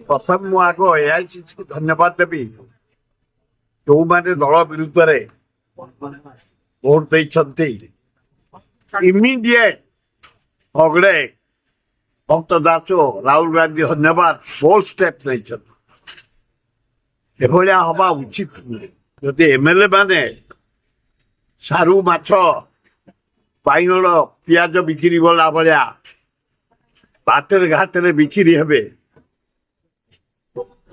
प्रथम मु आग एआईसीसी को धन्यवाद देवी जो मैंने दल विरुद्ध भोट देते इमिडिएट हगड़े भक्त दास राहुल गांधी धन्यवाद बोल्ड स्टेप नहीं एभलिया हवा उचित जदि एमएलए माने सारू माछ बाइगण पियाज बिक्री गला भाया बाटर घाटे बिक्री हे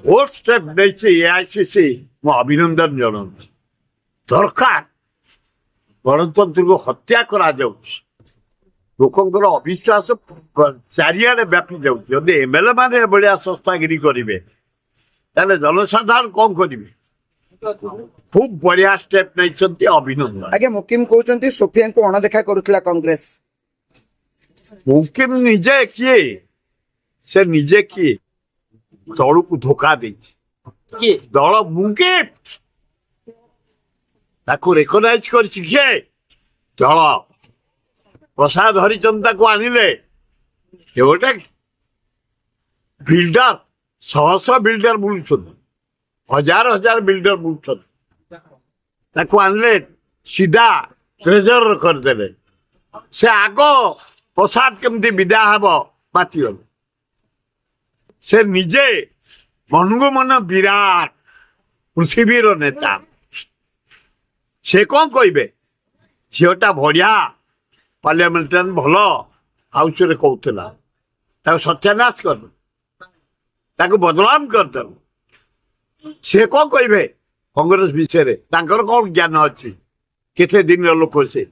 बोल्ड स्टेप नहीं एआईसीसी मु अभिनंदन जन दरकार गणतंत्र को हत्या करा लोकंर अविश्वास चारिआडे व्यापी जाऊँ एमएलए माने भाया संस्थागिरी करेंगे ताले जनसाधारण कौन करेंगे खूब बढ़िया स्टेप नहीं अभिनंदन। आगे मुकिम कहते सोफिया को अणदेखा करुला कांग्रेस मुकिम निजे किए से निजे किए दल को धोखा दे दल मुकिम रेकग्नाइज कर दल प्रसाद हरिचंदा को आनिले गोटे बिल्डर शह शह बिल्डर बुलुन हजार हजार बिल्डर बुलुन आनले सीधा ट्रेजर करदे से आग प्रसाद केमती विदा हम बाती से निजे मन को मन विराट पृथ्वीर नेता से कौन कहे झीटा बढ़िया पार्लियामेंटारियन भल हाउस रे कहूला सत्यानाश कर बदनाम करदे से कौन कहे कांग्रेस विषय कौन ज्ञान अच्छी केते दिन लोक से